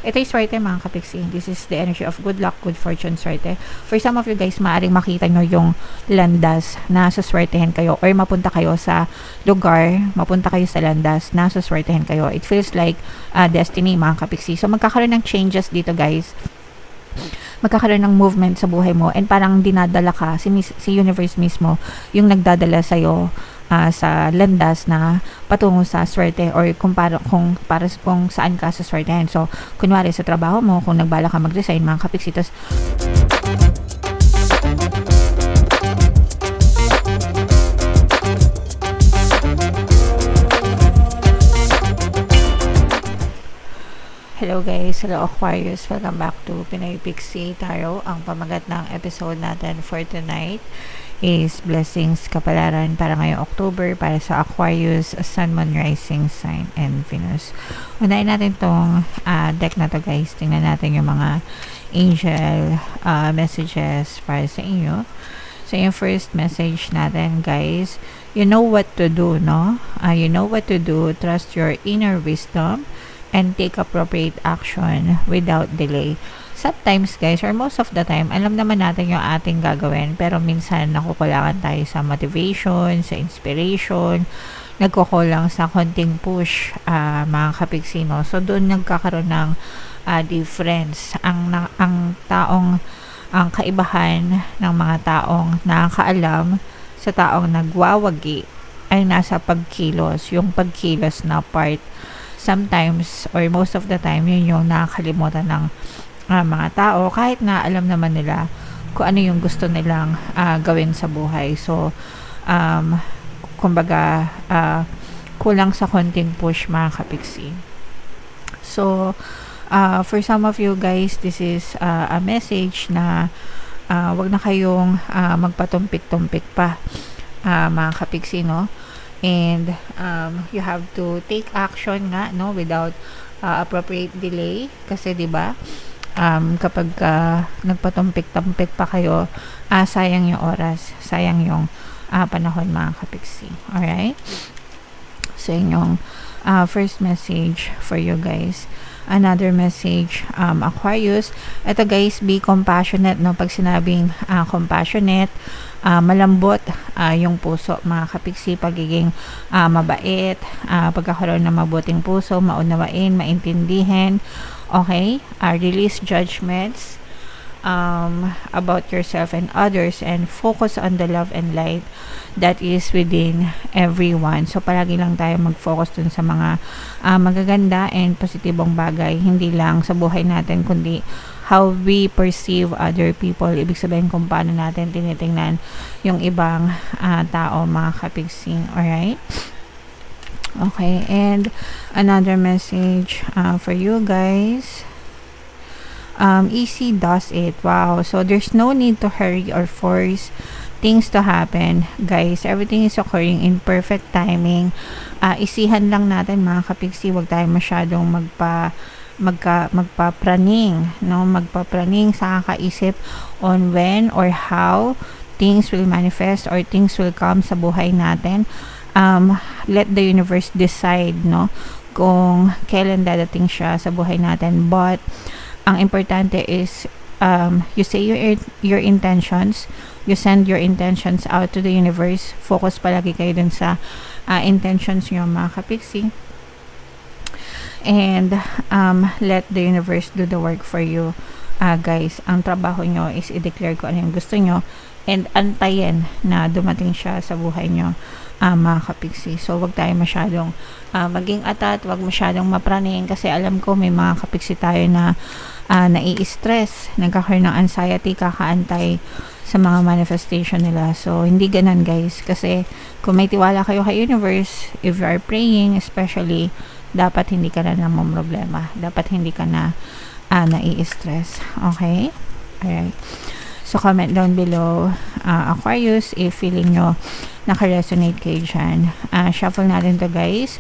Ito yung swerte mga kapiksi. This is the energy of good luck, good fortune, swerte. For some of you guys, maaaring makita nyo yung landas na suswertehin kayo or mapunta kayo sa lugar, mapunta kayo sa landas na suswertehin kayo. It feels like destiny mga kapiksi. So magkakaroon ng changes dito guys. Magkakaroon ng movement sa buhay mo and parang dinadala ka, si universe mismo yung nagdadala sa'yo sa landas na patungo sa swerte or kung saan ka sa swertehin. So, kunwari sa trabaho mo, kung nagbala ka mag-resign, mga kapiksitos, hello guys, hello Aquarius, welcome back to Pinoy Pixie Tarot. Ang pamagat ng episode natin for tonight is blessings, kapalaran para ngayong October para sa Aquarius, Sun, Moon, Rising Sign, and Venus. Unahin natin tong deck na to guys. Tingnan natin yung mga angel messages para sa inyo. So yung first message natin guys, you know what to do, no? You know what to do, trust your inner wisdom and take appropriate action without delay. Sometimes guys, or most of the time, alam naman natin yung ating gagawin, pero minsan nakukulangan tayo sa motivation, sa inspiration, nagkukulang sa konting push, mga kapiksino. So doon nagkakaroon ng difference. Ang kaibahan ng mga taong nakakaalam sa taong nagwawagi ay nasa pagkilos, yung pagkilos na part. Sometimes or most of the time yun yung nakakalimutan ng mga tao kahit na alam naman nila kung ano yung gusto nilang gawin sa buhay. So kumbaga kulang sa konting push mga kapiksi. So for some of you guys, this is a message na wag na kayong magpatumpik-tumpik pa mga kapiksi, no? And you have to take action nga, no, without appropriate delay kasi 'di ba kapag nagpatumpik-tumpik pa kayo, sayang yung oras, sayang yung panahon mga kapiksi. Alright, so yung first message for you guys. Another message, Aquarius, ito guys, be compassionate, no? Pag sinabing compassionate, malambot yung puso mga kapiksi, pagiging mabait, pagkakaroon ng mabuting puso, maunawain, maintindihin, okay, release judgments about yourself and others and focus on the love and light that is within everyone. So palagi lang tayo mag-focus dun sa mga magaganda and positibong bagay, hindi lang sa buhay natin kundi how we perceive other people. Ibig sabihin kung paano natin tinitingnan yung ibang tao mga kapigsing. Alright? Okay, and another message for you guys. Easy does it. Wow. So there's no need to hurry or force things to happen. Guys, everything is occurring in perfect timing. Isihan lang natin mga kapiksi, wag tayo masyadong magpapraning, no? Magpapraning sa kakaisip on when or how things will manifest or things will come sa buhay natin. Let the universe decide, no, kung kailan dadating siya sa buhay natin. But ang importante is you say your intentions, you send your intentions out to the universe. Focus palagi kayo dun sa intentions nyo mga kapiksi. And let the universe do the work for you. Guys, ang trabaho nyo is i-declare kung ano yung gusto nyo and antayin na dumating siya sa buhay nyo, mga kapiksi. So wag tayo masyadong maging atat, wag masyadong mapraning kasi alam ko may mga kapiksi tayo na nai-stress, nagkakaroon ng anxiety, kakaantay sa mga manifestation nila. So hindi ganun guys, kasi kung may tiwala kayo kay universe, if you are praying especially, dapat hindi ka na namomroblema, dapat hindi ka na nai-stress. Okay? Alright. So comment down below, Aquarius, if feeling nyo naka-resonate kayo dyan. Shuffle natin to guys.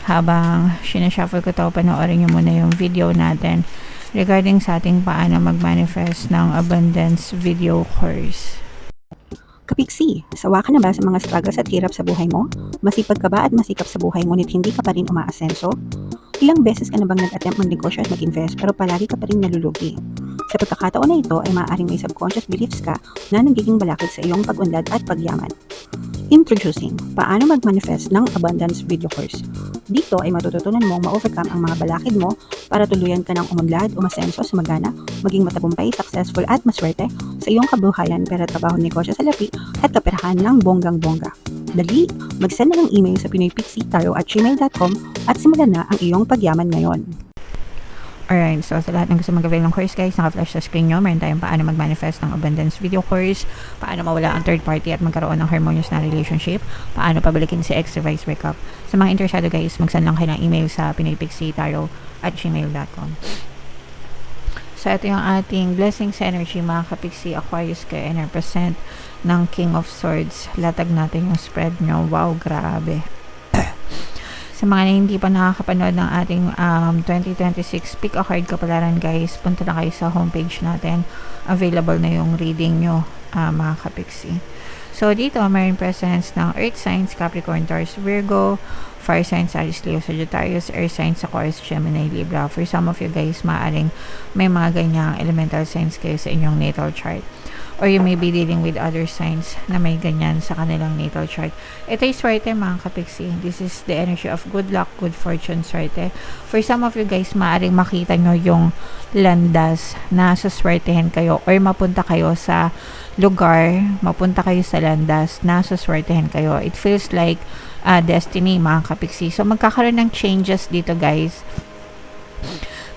Habang sinashuffle ko to, panoorin nyo muna yung video natin regarding sa ating paano mag-manifest ng abundance video course. Kapiksi, sawa ka na ba sa mga struggles at hirap sa buhay mo? Masipag ka ba at masikap sa buhay ngunit hindi ka pa rin umaasenso? Ilang beses ka na bang nag-attempt magnegosyo at mag-invest pero palagi ka pa rin nalulugi? Sa pagkakataon na ito ay maaaring may subconscious beliefs ka na nagiging balakid sa iyong pag-unlad at pagyaman. Introducing, paano mag-manifest ng abundance video course. Dito ay matututunan mong ma-overcome ang mga balakid mo para tuluyan ka ng umunlad, umasenso, sumagana, maging matagumpay, successful at maswerte sa iyong kabuhayan, pera, trabaho, negosyo sa lapi at kaperahan ng bonggang-bongga. Dali, mag-send na ng email sa pinoypixie@gmail.com at simulan na ang iyong pagyaman ngayon. Alright, so sa lahat ng gusto mag-avail ng course guys, naka-flash sa screen nyo, meron tayong paano mag-manifest ng abundance video course, paano mawala ang third party at magkaroon ng harmonious na relationship, paano pabalikin si ex vice breakup. Sa mga interesado guys, mag-send lang kayo ng email sa pinoypixie@gmail.com. So ito yung ating blessings energy mga kapixie, Aquarius kayo and represent ng King of Swords. Latag natin yung spread nyo. Wow, grabe. Sa mga na hindi pa nakakapanood ng ating 2026 Pick a Card Kapalaran guys, punta na kayo sa homepage natin. Available na yung reading nyo mga kapixie. So dito mayroon presence ng Earth signs, Capricorn, Taurus, Virgo, Fire signs, Aries, Leo, Sagittarius, Air signs, Aquarius, Gemini, Libra. For some of you guys, maaaring may mga ganyang elemental signs kayo sa inyong natal chart. Or you may be dealing with other signs na may ganyan sa kanilang natal chart. Ito yung swerte mga kapixie. This is the energy of good luck, good fortune, swerte. For some of you guys, maaaring makita nyo yung landas na suswertehin kayo or mapunta kayo sa lugar, mapunta kayo sa landas na suswertehin kayo. It feels like destiny mga kapixie. So magkakaroon ng changes dito guys.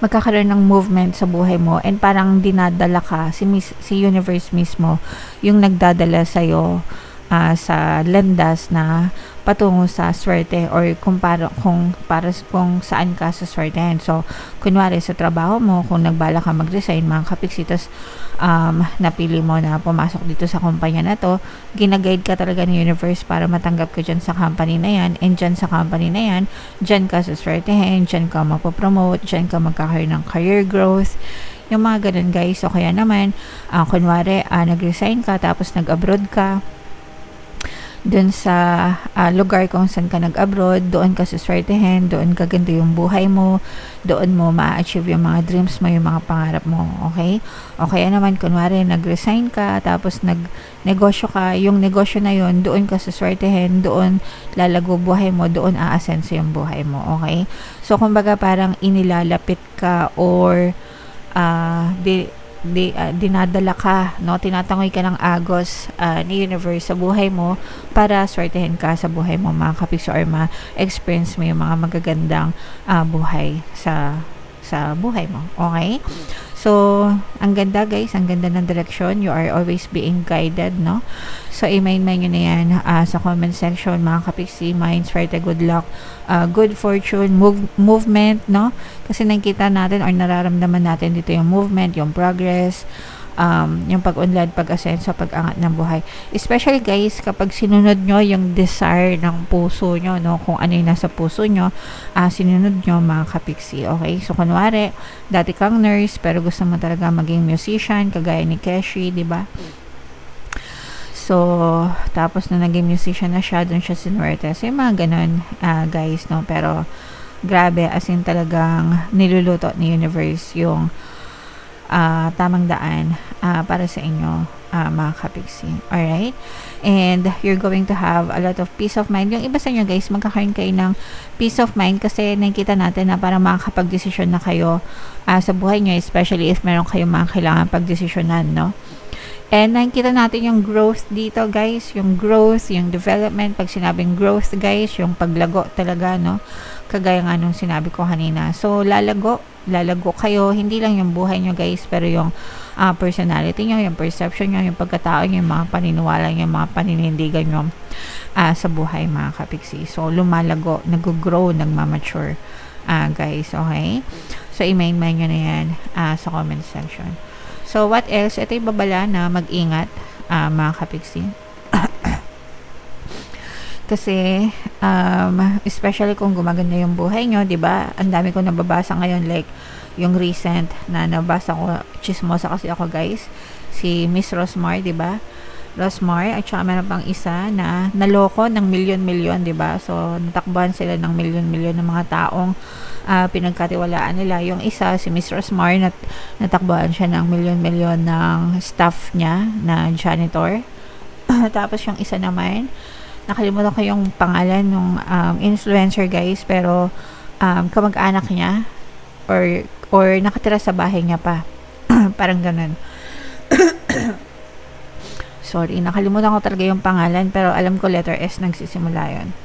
Magkakaroon ng movement sa buhay mo and parang dinadala ka si universe mismo yung nagdadala sa'yo sa landas na patungo sa swerte or kung saan ka sa swertehan. So, kunwari sa trabaho mo, kung nagbala ka mag-resign, mga kapixie, tas napili mo na pumasok dito sa kumpanya na to, ginaguide ka talaga ng universe para matanggap ka dyan sa company na yan, and dyan sa company na yan, dyan ka sa swertehan, dyan ka mapopromote, dyan ka magkakaroon ng career growth, yung mga ganun guys. So, kaya naman, kunwari, nag-resign ka, tapos nag-abroad ka, dun sa lugar kung saan ka nag-abroad, doon ka suswertehin, doon kaganda yung buhay mo, doon mo ma-achieve yung mga dreams mo, yung mga pangarap mo, okay? O kaya naman, kunwari, nag-resign ka, tapos nag-negosyo ka, yung negosyo na yun, doon ka suswertehin, doon lalago buhay mo, doon aasenso yung buhay mo, okay? So, kumbaga parang inilalapit ka or dinadala ka, no? Tinatangoy ka ng agos ni universe sa buhay mo para swertehin ka sa buhay mo mga kapixie or ma-experience mo yung mga magagandang buhay sa buhay mo, okay? So, ang ganda guys, ang ganda ng direction. You are always being guided, no? So, i-main-main nyo na yan sa comment section, mga kapixie, mind, swerte, good luck, good fortune, movement, no? Kasi nakita natin or nararamdaman natin dito yung movement, yung progress, yung pag-unlad, pag-asenso, pag-angat ng buhay. Especially guys, kapag sinunod nyo yung desire ng puso nyo, no? Kung ano yung nasa puso nyo, sinunod nyo mga kapixie, okay? So, kunwari, dati kang nurse, pero gusto mo talaga maging musician, kagaya ni Keshi, di ba? So, tapos na naging musician na siya, doon siya sinuwerte. So, yung mga ganun, guys, no? Pero, grabe, as in talagang niluluto ni universe yung tamang daan para sa inyo mga kapixie. Alright? And you're going to have a lot of peace of mind. Yung iba sa inyo guys, magkakaroon kayo ng peace of mind kasi nakikita natin na para makakapag-desisyon na kayo sa buhay nyo, especially if meron kayong mga kailangan pag-desisyonan, no? And nakikita natin yung growth dito guys, yung growth, yung development. Pag sinabing growth guys, yung paglago talaga, no? Kagaya nga nung sinabi ko kanina. So, lalago kayo, hindi lang yung buhay nyo guys, pero yung personality nyo, yung perception nyo, yung pagkatao nyo, yung mga paniniwala nyo, yung mga paninindigan nyo sa buhay mga kapixie. So, lumalago, nag-grow, nagmamature guys, okay? So, i-main-main nyo na yan sa comment section. So, what else? Ito yung babala na mag-ingat mga kapixie. Kasi, especially kung gumaganda yung buhay nyo, di ba? Ang dami ko nababasa ngayon, like, yung recent na nabasa ko, chismosa kasi ako guys, si Miss Rosmar, di ba? Rosmar, at saka meron pang isa na naloko ng milyon-milyon, 'di ba? So natakbuhan sila ng milyon-milyon ng mga taong pinagkatiwalaan nila. Yung isa, si Miss Rosmar, natakbuhan siya ng milyon-milyon ng staff niya na janitor. Tapos yung isa naman, nakalimutan ko yung pangalan ng influencer, guys, pero kamag-anak niya or nakatira sa bahay niya pa. Parang ganun. Sorry, nakalimutan ko talaga yung pangalan, pero alam ko letter S nagsisimula yun.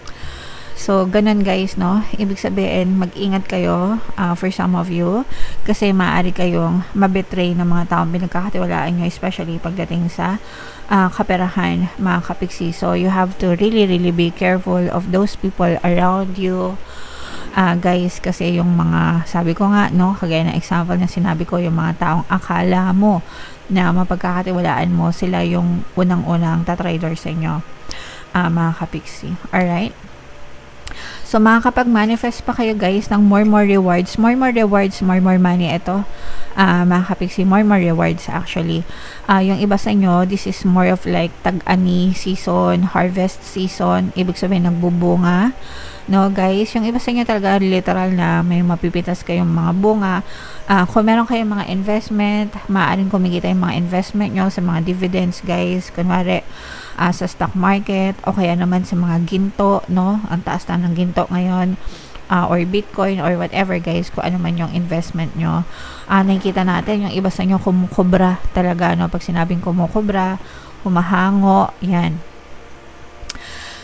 So, ganun, guys, no? Ibig sabihin, mag-ingat kayo for some of you, kasi maaari kayong mabetray ng mga taong pinagkakatiwalaan nyo, especially pagdating sa kaperahan, mga kapiksi. So, you have to really, really be careful of those people around you, guys, kasi yung mga, sabi ko nga, no, kagaya ng example na sinabi ko, yung mga taong akala mo na mapagkakatiwalaan mo, sila yung unang-unang tatrader sa inyo, mga kapiksi. Alright? So, makakapag-manifest pa kayo, guys, ng more rewards, more money. Ito, mga kapiksi, more rewards actually. Yung iba sa inyo, this is more of like tag-ani season, harvest season, ibig sabihin nagbubunga. No, guys, yung iba sa inyo talaga literal na may mapipitas kayong mga bunga. Kung meron kayong mga investment, maaaring kumikita yung mga investment nyo sa mga dividends, guys. Kunwari, sa stock market, o kaya naman sa mga ginto, no? Ang taas na ng ginto ngayon, or Bitcoin, or whatever, guys, kung ano man yung investment nyo. Nakikita natin, yung iba sa inyo kumukubra talaga, no? Pag sinabing kumukubra, humahango, yan.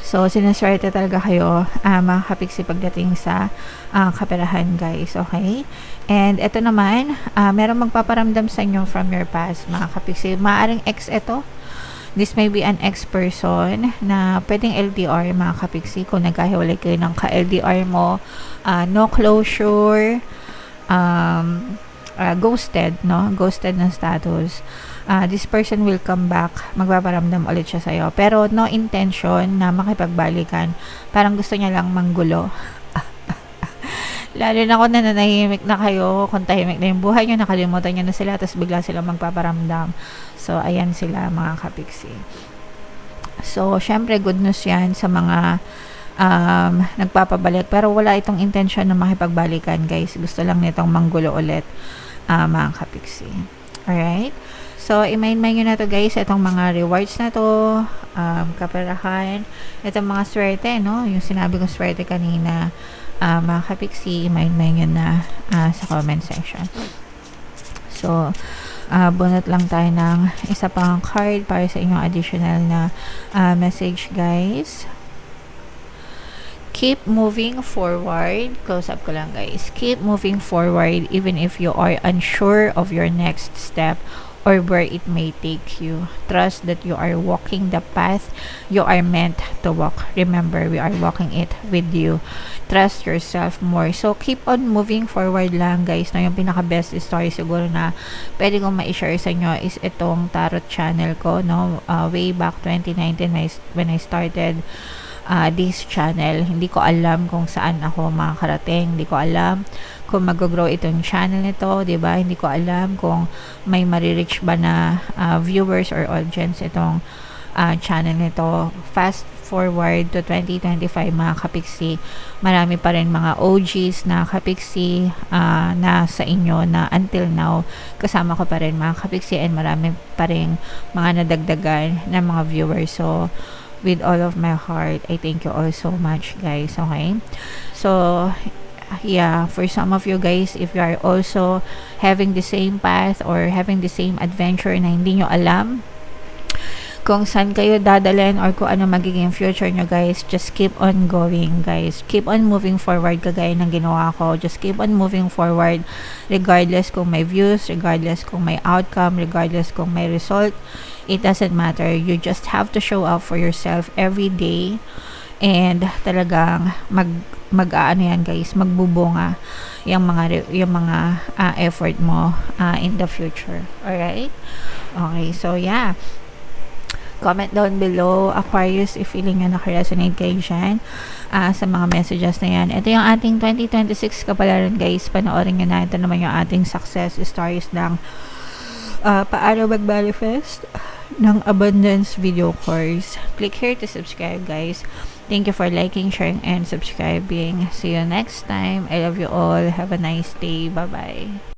So, sinaswerte talaga kayo, mga kapiksi, pagdating sa kaperahan, guys, okay? And ito naman, merong magpaparamdam sa inyo from your past, mga kapiksi. Maaring ex ito. This may be an ex-person na pwedeng LDR, mga kapiksi, kung nagkahiwalay kayo ng ka-LDR mo, no closure, ghosted, no? Ghosted na status. This person will come back, magpaparamdam ulit siya sa'yo. Pero no intention na makipagbalikan. Parang gusto niya lang manggulo. Lalo na kung nananahimik na kayo, kung tahimik na yung buhay nyo, nakalimutan nyo na sila, tapos bigla silang magpaparamdam. So, ayan sila, mga kapiksi. So, syempre, good news yan sa mga nagpapabalik. Pero wala itong intention na makipagbalikan, guys. Gusto lang nitong manggulo ulit, mga kapiksi. Alright? So, i-mind nyo na to, guys, itong mga rewards na to, kaperahan, itong mga swerte, no? Yung sinabi kong swerte kanina, mga kapiksi, i-mind nyo na sa comment section. So, bunot lang tayo ng isa pang card para sa inyong additional na message, guys. Keep moving forward. Close up ko lang, guys. Keep moving forward even if you are unsure of your next step or where it may take you. Trust that you are walking the path you are meant to walk. Remember, we are walking it with you. Trust yourself more. So, keep on moving forward lang, guys. No, yung pinaka-best story siguro na pwede kong ma-share sa inyo is itong tarot channel ko, no? Way back 2019 when I started this channel. Hindi ko alam kung saan ako makakarating. Hindi ko alam kung mag-grow itong channel nito, 'di ba? Hindi ko alam kung may marireach ba na viewers or audience itong channel nito. Fast forward to 2025, mga kapiksi, marami pa rin mga OGs na kapiksi na sa inyo na until now kasama ko pa rin, mga kapiksi, and marami pa rin mga nadagdagan na mga viewers. So, with all of my heart, I thank you all so much, guys. Okay? So, yeah, for some of you guys, if you are also having the same path or having the same adventure na hindi nyo alam kung saan kayo dadalhin or kung ano magiging future nyo, guys, just keep on going, guys. Keep on moving forward, kagaya ng ginawa ko. Just keep on moving forward regardless kung may views, regardless kung may outcome, regardless kung may result. It doesn't matter. You just have to show up for yourself every day, and talagang mag-aano yan, guys, magbubunga yung mga effort mo in the future. Alright? Okay, so yeah. Comment down below, Aquarius, if feeling nyo naka-resonate kayo dyan sa mga messages na yan. Ito yung ating 2026 kapalaran, guys. Panoorin nyo na. Ito naman yung ating success stories ng paano mag-manifest ng abundance video course. Click here to subscribe, guys. Thank you for liking, sharing, and subscribing. See you next time. I love you all. Have a nice day. Bye-bye.